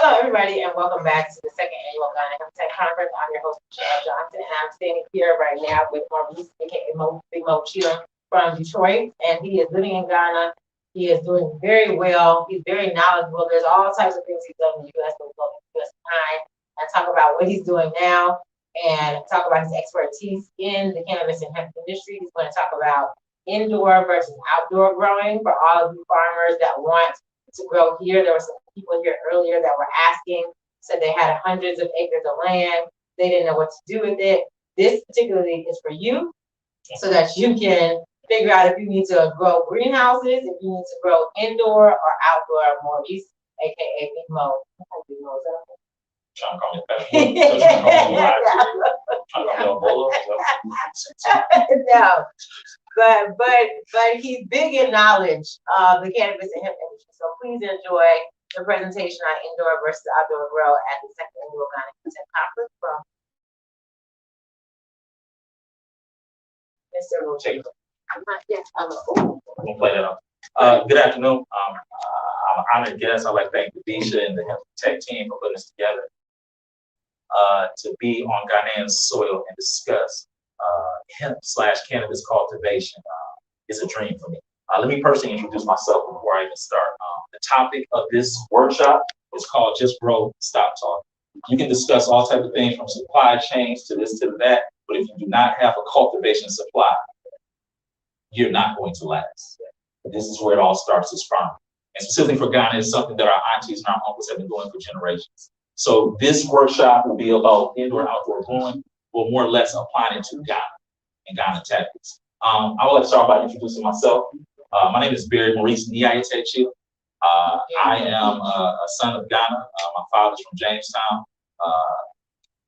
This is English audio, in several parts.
Hello, everybody, and welcome back to the second annual Ghana Hemptech Conference. I'm your host, Michelle Johnson, and I'm standing here right now with Maurice, aka Big Mo Cheetah from Detroit, and he is living in Ghana. He is doing very well. He's very knowledgeable. There's all types of things he's done in the U.S., but we'll go to the U.S. time and talk about what he's doing now and talk about his expertise in the cannabis and hemp industry. He's going to talk about indoor versus outdoor growing for all of you farmers that want to grow here. There were some people here earlier that were asking, said they had hundreds of acres of land. They didn't know what to do with it. This particularly is for you so that you can figure out if you need to grow greenhouses, if you need to grow indoor or outdoor. Maurice, aka Big Mo. Big Mo's up. Trying to call me Pepper. Trying to call me No. But he's big in knowledge of the cannabis and hemp industry. So please enjoy the presentation on indoor versus outdoor grow at the second annual Ghana Hemptech Conference from Mr. Roche. We'll play that off. Good afternoon. I'm an honored guest. I'd like to thank Visha and the Hemptech team for putting this together to be on Ghanaian soil and discuss hemp/cannabis cultivation. Is a dream for me. Let me personally introduce myself before I even start. The topic of this workshop is called Just Grow, Stop Talking. You can discuss all types of things from supply chains to this to that, but if you do not have a cultivation supply, you're not going to last. This is where it all starts as farming. And specifically for Ghana, it's something that our aunties and our uncles have been doing for generations. So this workshop will be about indoor and outdoor growing, but more or less applying it to Ghana and Ghana tactics. I would like to start by introducing myself. My name is Barry Maurice Niayetechi. I am a son of Ghana. My father's from Jamestown,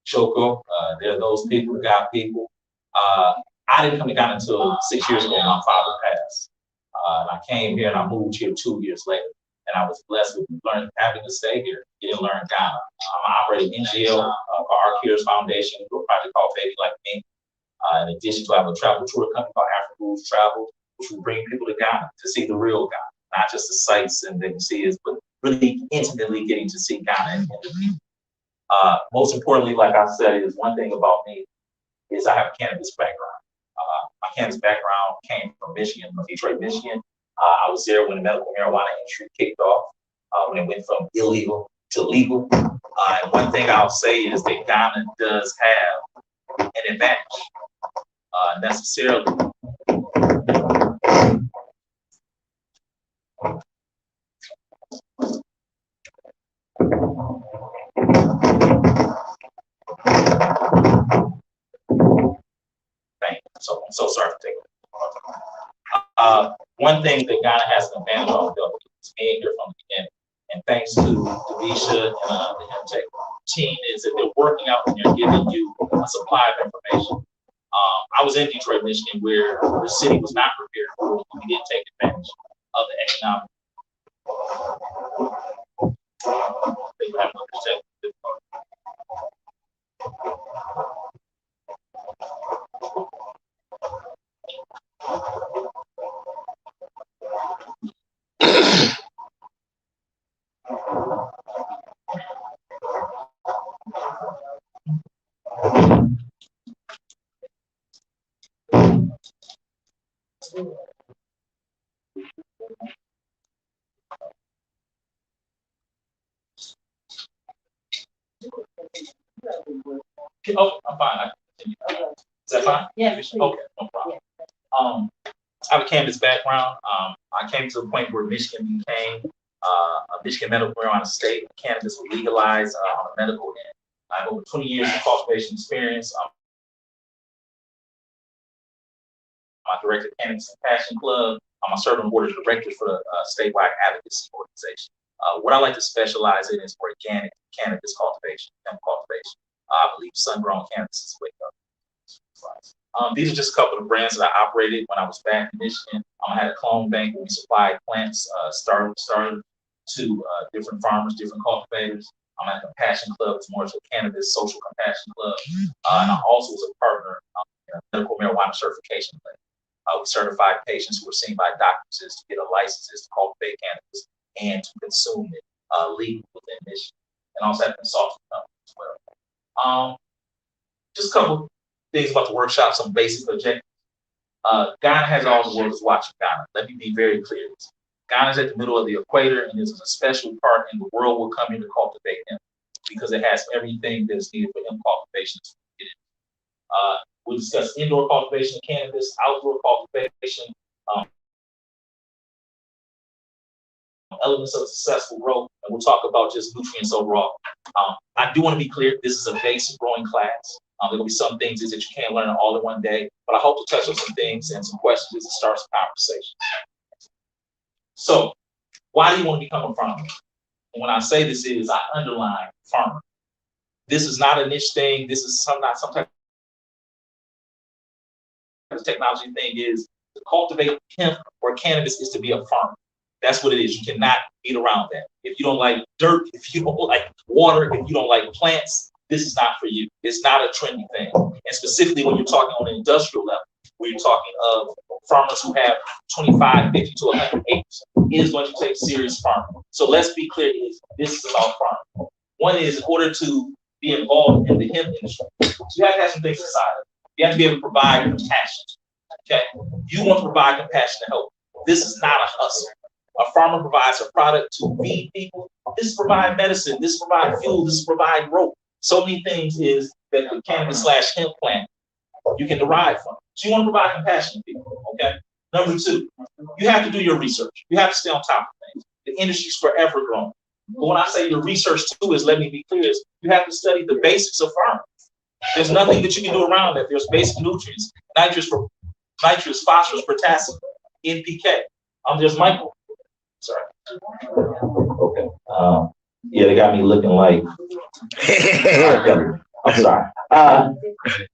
Choko. They're those people, Ghana people. I didn't come to Ghana until 6 years ago when my father passed. And I came here and I moved here 2 years later. And I was blessed with having to stay here, getting to learn Ghana. I'm operating NGL for our Cares Foundation, a project called Baby Like Me. In addition to, I have a travel tour company called African Rules Travel, which will bring people to Ghana to see the real Ghana, not just the sights and they can see it, but really intimately getting to see Ghana and the people. Most importantly, like I said, is one thing about me is I have a cannabis background. My cannabis background came from Michigan, from Detroit, Michigan. I was there when the medical marijuana industry kicked off, when it went from illegal to legal. And one thing I'll say is that Ghana does have an advantage. Necessarily. I'm so sorry for taking it. One thing that Ghana has an advantage of is being here from the beginning. And thanks to Visha and the Hemptech team is that they're working out and they're giving you a supply of information. I was in Detroit, Michigan, where the city was not prepared for it. We didn't take advantage of the economic. Oh, I'm fine. I can continue. Is that fine? Yeah. Okay, no problem. I have a cannabis background. I came to the point where Michigan became a Michigan medical marijuana state. Cannabis was legalized on a medical end. I have over 20 years of cultivation experience. I directed Cannabis and Passion Club. I serve on the board of directors for the statewide advocacy organization. What I like to specialize in is organic cannabis cultivation, hemp cultivation. I believe sun-grown cannabis is the way to go. These are just a couple of brands that I operated when I was back in Michigan. I had a clone bank where we supplied plants, started to different farmers, different cultivators. I'm at the Compassion Club. It's more of a cannabis social compassion club. And I also was a partner in a medical marijuana certification clinic. We certified patients who were seen by doctors to get a license to cultivate cannabis and to consume it legally within Michigan. and also have consulting companies as well. Just a couple things about the workshop, some basic objectives. Ghana has all the world is watching Ghana. Let me be very clear. Ghana is at the middle of the equator, and this is a special part, and the world will come in to cultivate hemp because it has everything that is needed for hemp cultivation. We'll discuss indoor cultivation of cannabis, outdoor cultivation, elements of successful growth, and we'll talk about just nutrients overall. I do want to be clear, this is a basic growing class. There will be some things that you can't learn all in one day, but I hope to touch on some things and some questions to start some conversation. So, why do you want to become a farmer? And when I say this is, I underline farmer. This is not a niche thing. This is not some type of technology thing. Is to cultivate hemp or cannabis is to be a farmer. That's what it is. You cannot beat around that. If you don't like dirt, if you don't like water, if you don't like plants, this is not for you. It's not a trendy thing. And specifically when you're talking on an industrial level, where you're talking of farmers who have 25, 50 to 100 acres, it is going to take serious farming. So let's be clear, this is about farming. One is, in order to be involved in the hemp industry, you have to have some things inside of it. You have to be able to provide compassion. Okay? You want to provide compassion to help. This is not a hustle. A farmer provides a product to feed people. This is provide medicine. This is provide fuel. This is provide rope. So many things is that the cannabis/hemp plant you can derive from. So you want to provide compassion to people, okay? Number two, you have to do your research. You have to stay on top of things. The industry's forever growing. But when I say your research too is, let me be clear, is you have to study the basics of farming. There's nothing that you can do around that. There's basic nutrients, nitrous, phosphorus, potassium, NPK. There's micro. Sorry. Okay. Yeah, they got me looking like. I'm sorry.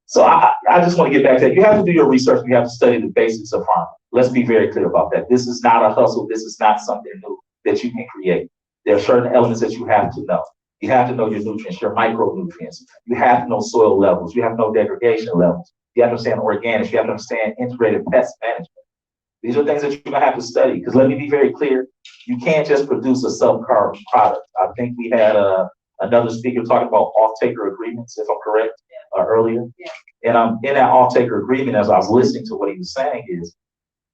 So I just want to get back to that. You have to do your research. You have to study the basics of farming. Let's be very clear about that. This is not a hustle. This is not something new that you can create. There are certain elements that you have to know. You have to know your nutrients, your micronutrients. You have to know soil levels. You have to know degradation levels. You have to understand organics. You have to understand integrated pest management. These are things that you're going to have to study, because let me be very clear, you can't just produce a subpar product. I think we had another speaker talking about off-taker agreements, if I'm correct, earlier. Yeah. And in that off-taker agreement, as I was listening to what he was saying, is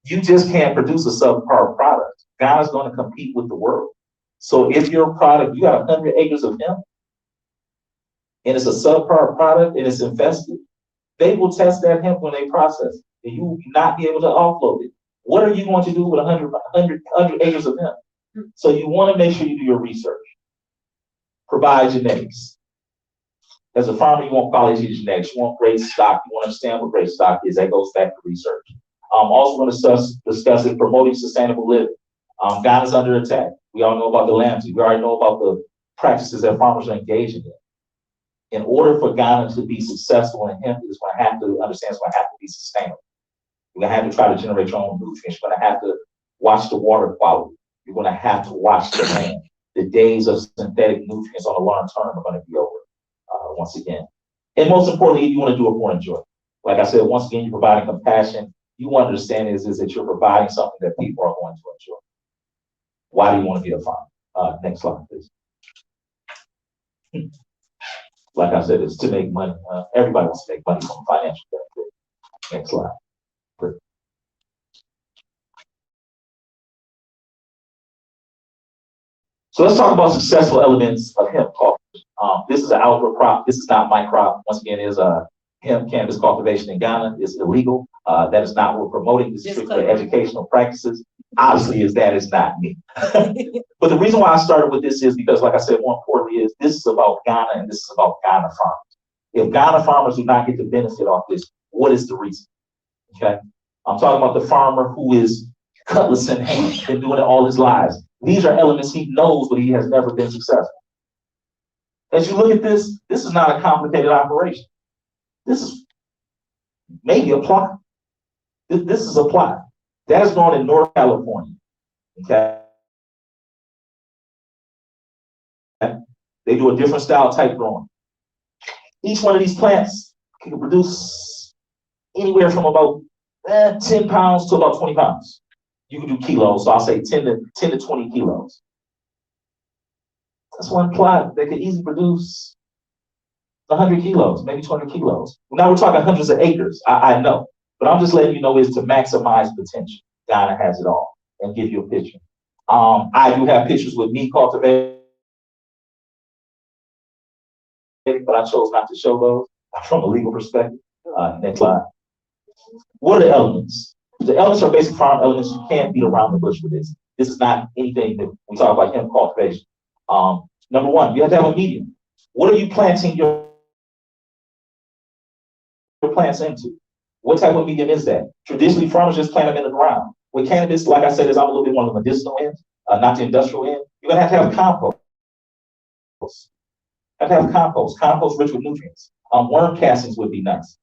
you just can't produce a subpar product. Ghana's going to compete with the world. So if your product, you got 100 acres of hemp, and it's a subpar product and it's infested, they will test that hemp when they process it, and you will not be able to offload it. What are you going to do with 100 acres of hemp? So you want to make sure you do your research. Provide genetics. As a farmer, you want quality genetics. You want great stock. You want to understand what great stock is. That goes back to research. Also going to discuss it, promoting sustainable living. Ghana's under attack. We all know about the land. We already know about the practices that farmers are engaging in. In order for Ghana to be successful in hemp, it's going to have to understand it's going to have to be sustainable. You're going to have to try to generate your own nutrients. You're going to have to watch the water quality. You're going to have to watch the land. The days of synthetic nutrients on the long term are going to be over once again. And most importantly, you want to do it for enjoyment. Like I said, once again, you're providing compassion. You want to understand is that you're providing something that people are going to enjoy. Why do you want to be a farmer? Next slide, please. Like I said, it's to make money. Everybody wants to make money from financial benefit. Next slide. So let's talk about successful elements of hemp culture. This is an outdoor crop. This is not my crop. Once again, is hemp cannabis cultivation in Ghana is illegal. That is not what we're promoting. This is strictly educational practices. Obviously, that is not me. But the reason why I started with this is because, like I said, more importantly, is this is about Ghana and this is about Ghana farmers. If Ghana farmers do not get the benefit off this, what is the reason? Okay, I'm talking about the farmer who is cutlass in hand, been doing it all his lives. These are elements he knows, but he has never been successful. As you look at this, this is not a complicated operation. This is maybe a plot. This is a plot. That is grown in North California. Okay. They do a different style type growing. Each one of these plants can produce anywhere from about 10 pounds to about 20 pounds. You can do kilos, so I'll say 10 to 20 kilos. That's one plot that could easily produce 100 kilos, maybe 200 kilos. Now we're talking hundreds of acres, I know. But I'm just letting you know is to maximize potential. Ghana has it all and give you a picture. I do have pictures with me cultivating, but I chose not to show those from a legal perspective. Next slide. What are the elements? The elements are basic farm elements. You can't beat around the bush with this. This is not anything that we talk about hemp cultivation. Number one, you have to have a medium. What are you planting your plants into? What type of medium is that? Traditionally, farmers just plant them in the ground. With cannabis, like I said, is I'm a little bit more on the medicinal end, not the industrial end. You're gonna have compost. Have to have compost rich with nutrients. Worm castings would be nice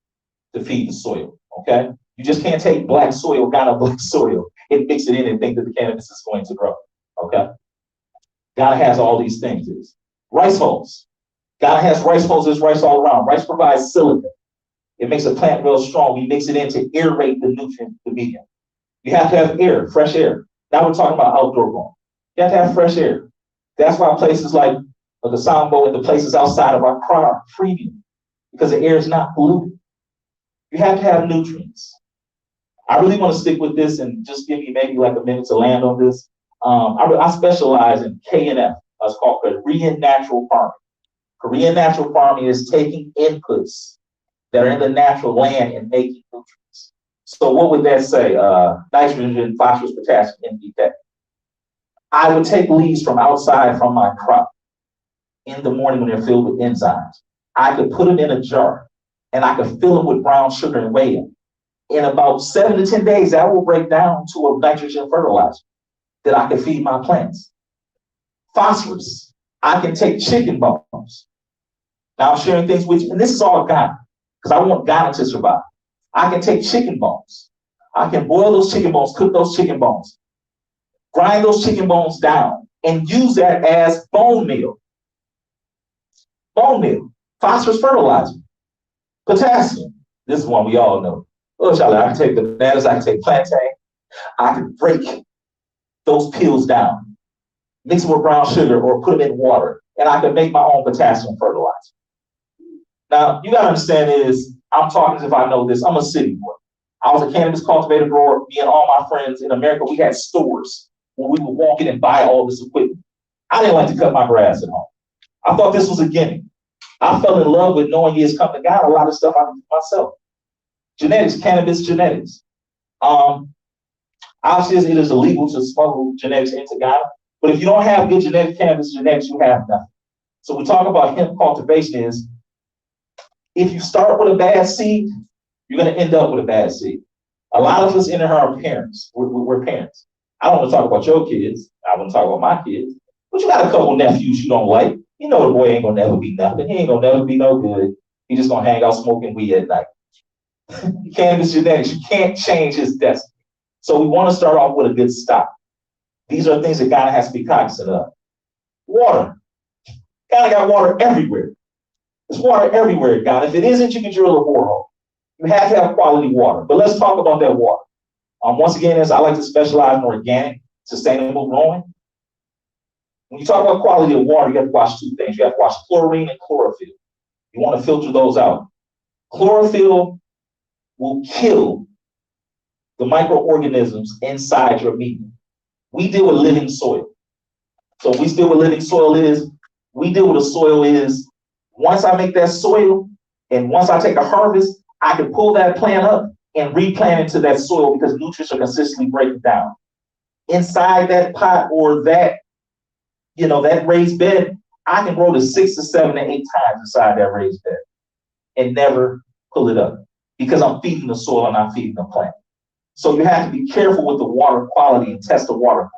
to feed the soil. Okay, you just can't take black soil, Ghana black soil, and mix it in and think that the cannabis is going to grow. Okay, Ghana has all these things. Rice hulls. Ghana has rice hulls. There's rice all around. Rice provides silica. It makes a plant real strong. We mix it in to aerate the nutrient, the medium. You have to have air, fresh air. Now we're talking about outdoor growing. You have to have fresh air. That's why places like the Sambo and the places outside of our crop are premium, because the air is not polluted. You have to have nutrients. I really want to stick with this and just give you maybe like a minute to land on this. I specialize in KNF. It's called Korean natural farming. Korean natural farming is taking inputs that are in the natural land and making nutrients. So what would that say? Nitrogen, phosphorus, potassium, NPK. I would take leaves from outside from my crop in the morning when they're filled with enzymes. I could put them in a jar and I could fill them with brown sugar and weigh them. In about 7 to 10 days, that will break down to a nitrogen fertilizer that I can feed my plants. Phosphorus, I can take chicken bones. Now I'm sharing things with you, and this is all Ghana, because I want Ghana to survive. I can take chicken bones. I can boil those chicken bones, cook those chicken bones, grind those chicken bones down, and use that as bone meal. Bone meal, phosphorus fertilizer, potassium. This is one we all know. Oh, Charlie, I can take bananas, I can take plantain, I can break those peels down, mix them with brown sugar or put them in water, and I can make my own potassium fertilizer. Now, you gotta understand is, I'm talking as if I know this, I'm a city boy. I was a cannabis cultivator grower. Me and all my friends in America, we had stores where we would walk in and buy all this equipment. I didn't like to cut my grass at home. I thought this was a gimmick. I fell in love with knowing years come to God, a lot of stuff I do myself. Genetics, cannabis genetics. Obviously, it is illegal to smuggle genetics into Ghana, but if you don't have good genetic cannabis genetics, you have nothing. So we talk about hemp cultivation is, if you start with a bad seed, you're going to end up with a bad seed. A lot of us in here are parents. We're parents. I don't want to talk about your kids. I want to talk about my kids. But you got a couple nephews you don't like. You know the boy ain't going to never be nothing. He ain't going to never be no good. He just going to hang out smoking weed at night. Cannabis genetics, you can't change his destiny. So we want to start off with a good start. These are things that Ghana has to be cognizant of. Water. Ghana got water everywhere. There's water everywhere, Ghana. If it isn't, you can drill a borehole. You have to have quality water. But let's talk about that water. Once again, as I like to specialize in organic, sustainable growing. When you talk about quality of water, you have to watch two things. You have to watch chlorine and chlorophyll. You want to filter those out. Chlorophyll will kill the microorganisms inside your medium. We deal with living soil. So we deal with living soil is, we deal with a soil is, once I make that soil and once I take a harvest, I can pull that plant up and replant into that soil because nutrients are consistently breaking down. Inside that pot or that, that raised bed, I can grow to 6 to 7 to 8 times inside that raised bed and never pull it up because I'm feeding the soil and I'm feeding the plant. So you have to be careful with the water quality and test the water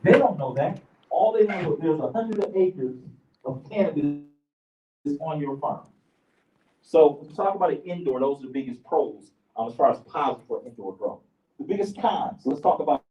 They don't know that. All they know is there's 100 acres of cannabis on your farm. So when we talk about an indoor, those are the biggest pros as far as positive for indoor growth. The biggest cons, let's talk about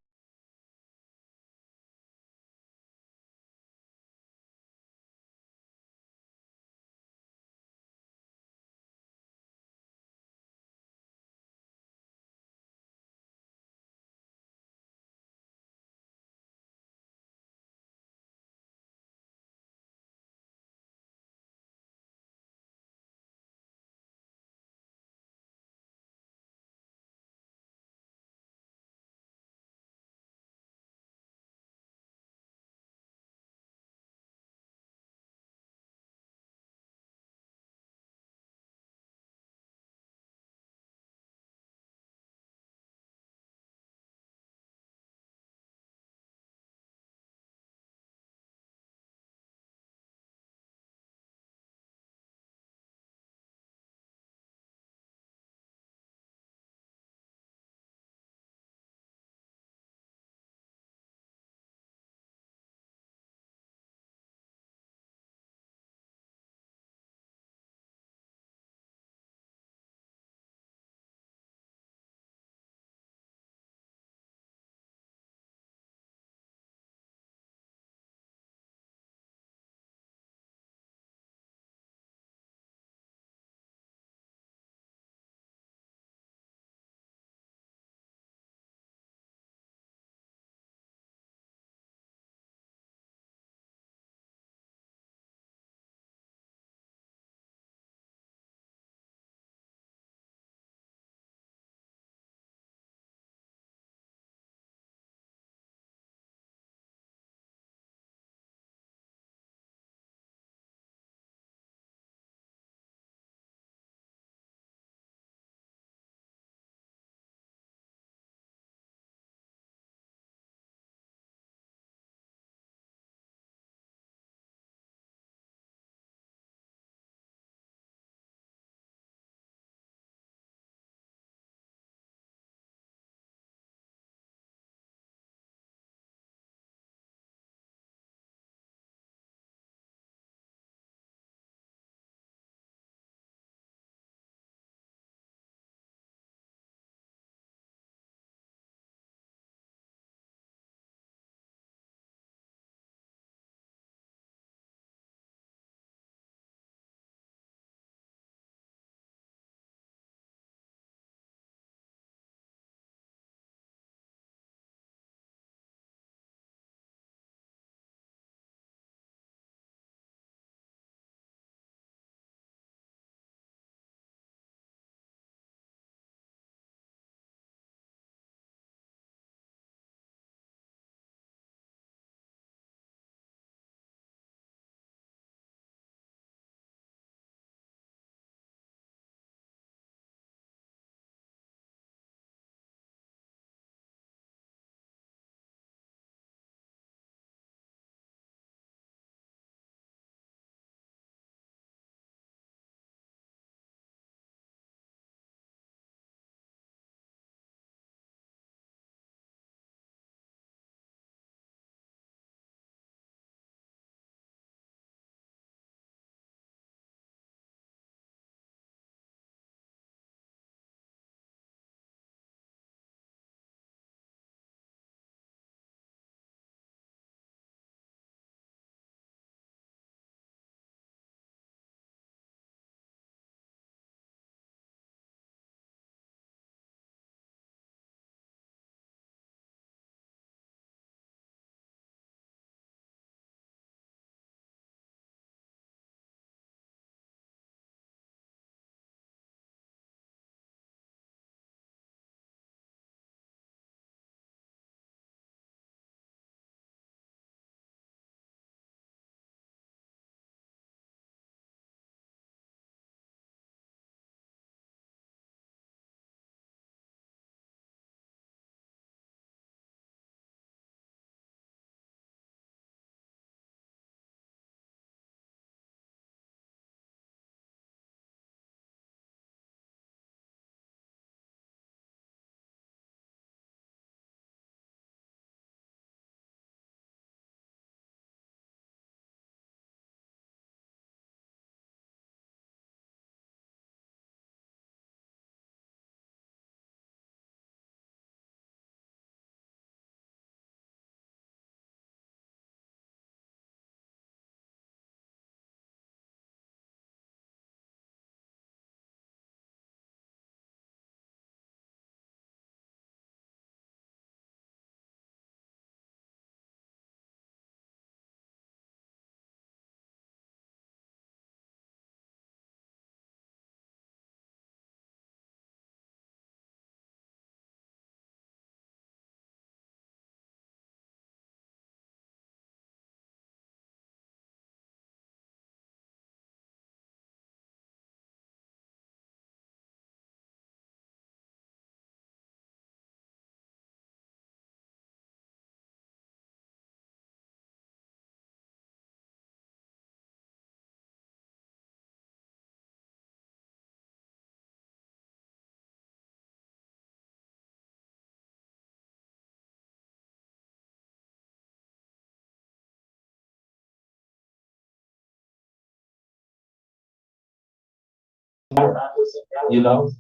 you know,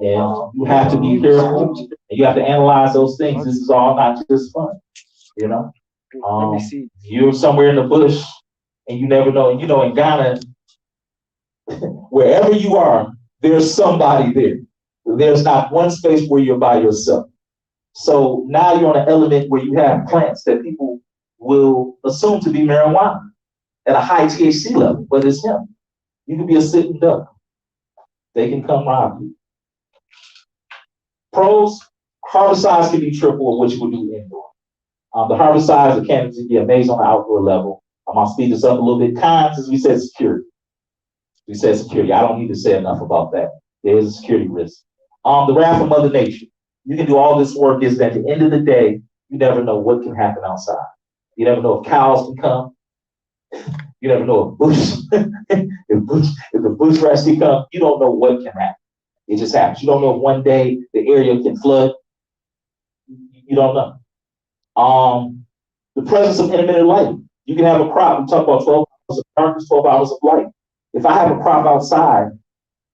and you have to be careful, and you have to analyze those things. This is all not just fun, you know. You're somewhere in the bush, and you never know. And you know, in Ghana, wherever you are, there's somebody there. There's not one space where you're by yourself. So now you're on an element where you have plants that people will assume to be marijuana at a high THC level, but it's hemp. You can be a sitting duck. They can come rob you. Pros, herbicides can be triple of what you would do indoor. The herbicides, the cannabis can be amazing on the outdoor level. I'm gonna speed this up a little bit. Cons, as we said, security. We said security. I don't need to say enough about that. There is a security risk. The wrath of Mother Nature. You can do all this work, is that at the end of the day, you never know what can happen outside. You never know if cows can come. You never know if bush, if the bush rats can come. You don't know what can happen. It just happens. You don't know if one day the area can flood. You don't know. The presence of intermittent lighting. You can have a crop. We talk about 12 hours of darkness, 12 hours of light. If I have a crop outside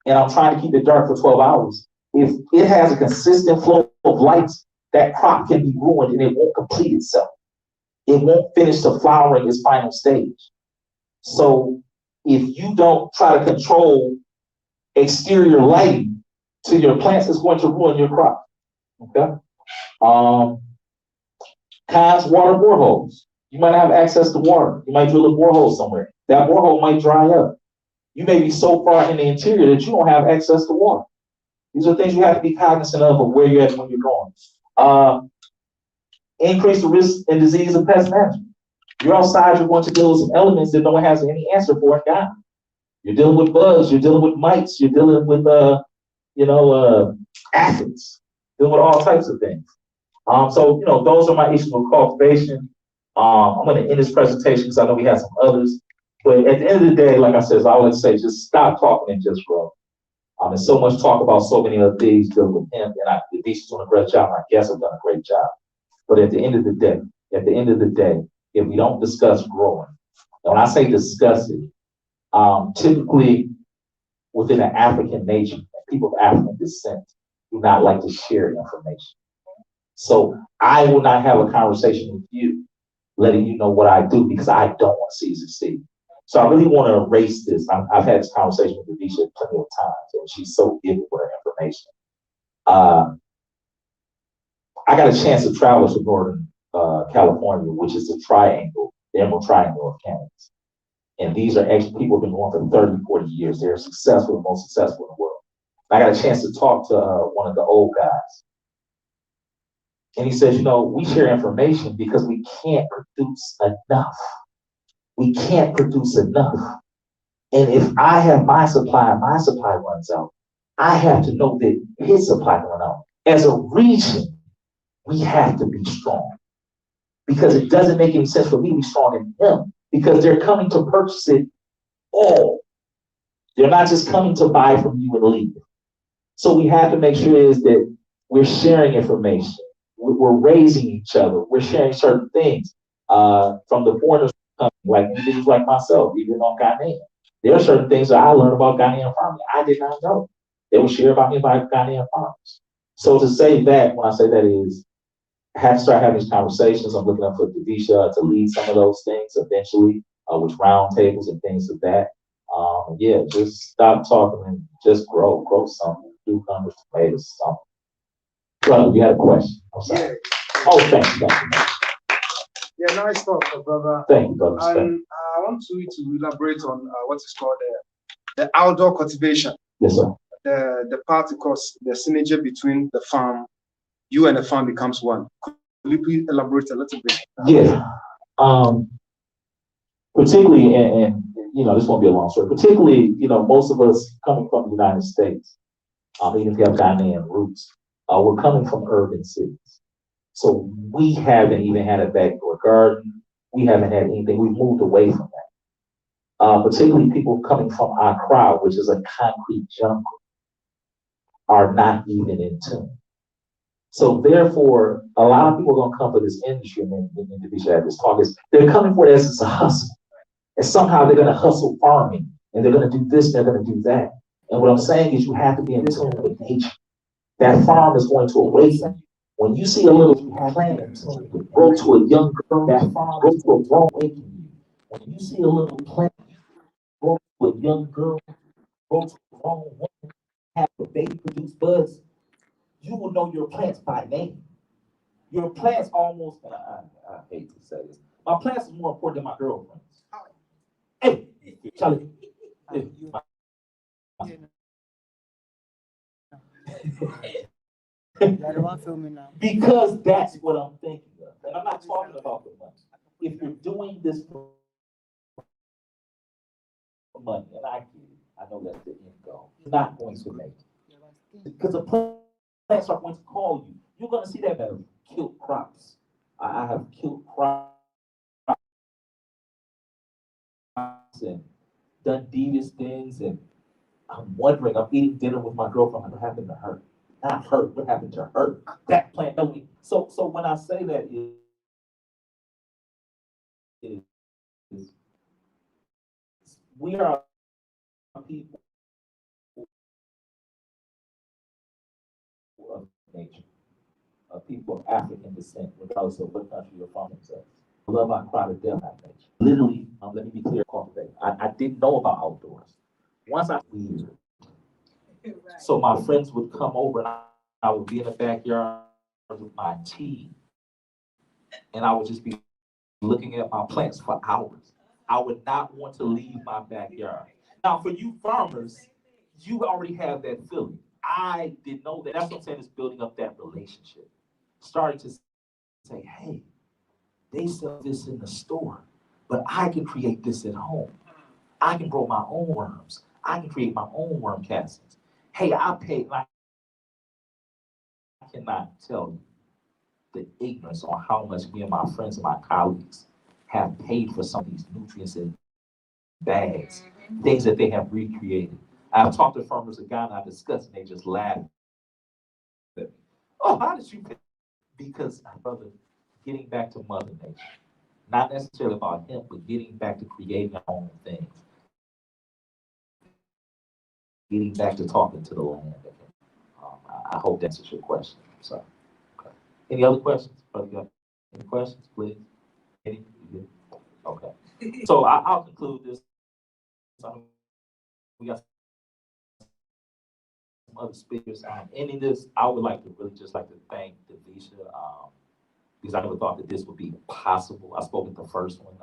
and I'm trying to keep it dark for 12 hours, if it has a consistent flow of light, that crop can be ruined and it won't complete itself. It won't finish the flowering its final stage. So if you don't try to control exterior lighting to your plants, it's going to ruin your crop. Okay. Cons, water boreholes. You might have access to water. You might drill a borehole somewhere. That borehole might dry up. You may be so far in the interior that you don't have access to water. These are things you have to be cognizant of where you're at when you're going. Increase the risk and disease of pest management. You're outside, you're going to deal with some elements that no one has any answer for in Ghana. You're dealing with bugs, you're dealing with mites, you're dealing with aphids, dealing with all types of things. So those are my issues with cultivation. I'm going to end this presentation because I know we have some others. But at the end of the day, like I said, I always say, just stop talking and just grow. There's so much talk about so many other things dealing with him, and the DC's doing a great job. I guess I've done a great job. But at the end of the day, if we don't discuss growing, and when I say discuss it, typically within an African nation, people of African descent do not like to share information. So I will not have a conversation with you letting you know what I do because I don't want to see you succeed. So I really want to erase this. I've had this conversation with Adisha plenty of times, and she's so giving with her information. I got a chance to travel to Northern California, which is the Emerald Triangle of cannabis. And these are actually people who've been going for 30, 40 years. They're successful, the most successful in the world. I got a chance to talk to one of the old guys. And he says, we share information because we can't produce enough. We can't produce enough. And if I have my supply and my supply runs out, I have to know that his supply can run out. As a region, we have to be strong because it doesn't make any sense for me to be strong in them because they're coming to purchase it all. They're not just coming to buy from you and leave. So we have to make sure is that we're sharing information. We're raising each other. We're sharing certain things from the foreigners like individuals like myself, even on Ghanaian. There are certain things that I learned about Ghanaian farming I did not know. They will share about me by Ghanaian farmers. So to say that, when I say that is, I have to start having these conversations. I'm looking up for Adisha to lead some of those things eventually, with round tables and things of that. Just stop talking and just grow something. Cucumbers, tomatoes, something. Brother, you had a question. I'm sorry. Yeah. Oh, thank you. Yeah, nice talk, brother. Thank you, brother. And I want you to elaborate on what is called the outdoor cultivation. Yes, sir. The part, because the synergy between the farm, you and the farm becomes one. Could you please elaborate a little bit? Yeah. Particularly, and this won't be a long story. Particularly, most of us coming from the United States, even if you have Ghanaian roots, we're coming from urban cities. So we haven't even had a backdoor garden. We haven't had anything. We've moved away from that. Particularly people coming from ACCRA, which is a concrete jungle, are not even in tune. So therefore, a lot of people are going to come for this industry, and then Adisha had this talk, is they're coming for it as a hustle. And somehow they're going to hustle farming, and they're going to do this, they're going to do that. And what I'm saying is you have to be in tune with nature. That farm is going to awaken. When you see a little plant grow to a young girl, that farm grows to a grown awakening. When you see a little plant grow to a young girl, grow to a grown woman, have a baby produce buds, you will know your plants by name. Your plants almost, and I hate to say this, my plants is more important than my girlfriends. Hey, Charlie. Hey, because that's what I'm thinking of. And I'm not talking about the money. If you're doing this for money, and I get it, I know that's the end goal, it's not going to make it. Because the plants are going to call you. You're going to see that better. Killed crops. I have killed crops and done devious things, and I'm wondering, I'm eating dinner with my girlfriend, what happened to her? Not her, what happened to her? That plant, so when I say that, we are people of nature, people of African descent, regardless of what country you're from themselves. I love our cry to death at nature. Literally, let me be clear, cultivate. I didn't know about outdoors. Once I weird. So my friends would come over and I would be in the backyard with my tea. And I would just be looking at my plants for hours. I would not want to leave my backyard. Now, for you farmers, you already have that feeling. I didn't know that. That's what I'm saying, is building up that relationship. Starting to say, hey, they sell this in the store, but I can create this at home. I can grow my own worms. I can create my own worm castings. Hey, I paid, like, I cannot tell you the ignorance on how much me and my friends and my colleagues have paid for some of these nutrients in bags, things that they have recreated. I've talked to farmers in Ghana, I discussed, and they just laugh at me. Oh, how did you pay? Because, brother, getting back to Mother Nature, not necessarily about hemp, but getting back to creating our own things, getting back to talking to the land. I hope that answers your question. So, okay. Any other questions? Brother, you got any questions, please? Any? Okay. So I'll conclude this. We got some other speakers. Ending this, I would like to really just like to thank Devisha, because I never thought that this would be possible. I spoke at the first one.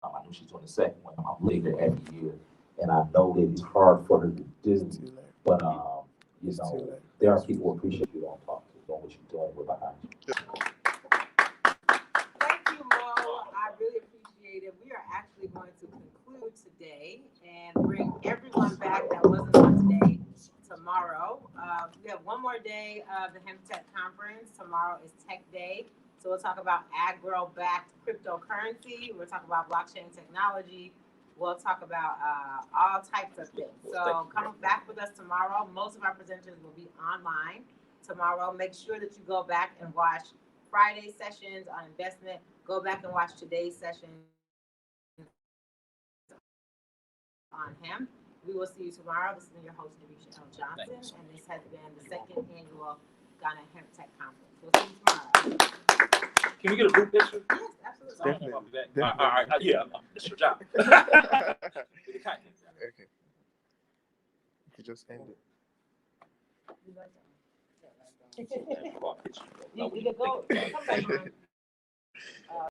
I knew she's doing the second one. I'm later every year, and I know that it's hard for her to do. But you know, there are people who appreciate you don't talk to, doing what you're doing. We're behind you. Thank you, Mo. I really appreciate it. We are actually going to conclude today and bring everyone back that wasn't on today tomorrow. We have one more day of the Hemptech conference. Tomorrow is Tech Day. So we'll talk about agro-backed cryptocurrency. We'll talk about blockchain technology. We'll talk about all types of things. So come back with us tomorrow. Most of our presenters will be online tomorrow. Make sure that you go back and watch Friday's sessions on investment. Go back and watch today's session on hemp. We will see you tomorrow. This is your host, Devisha L. Johnson, and this has been the second annual Ghana Hemptech Conference. We'll see you tomorrow. Can we get a group picture? Yes, absolutely. Definitely. All right. Yeah, Mr. John. Okay. You just end it. You can go. Come back on.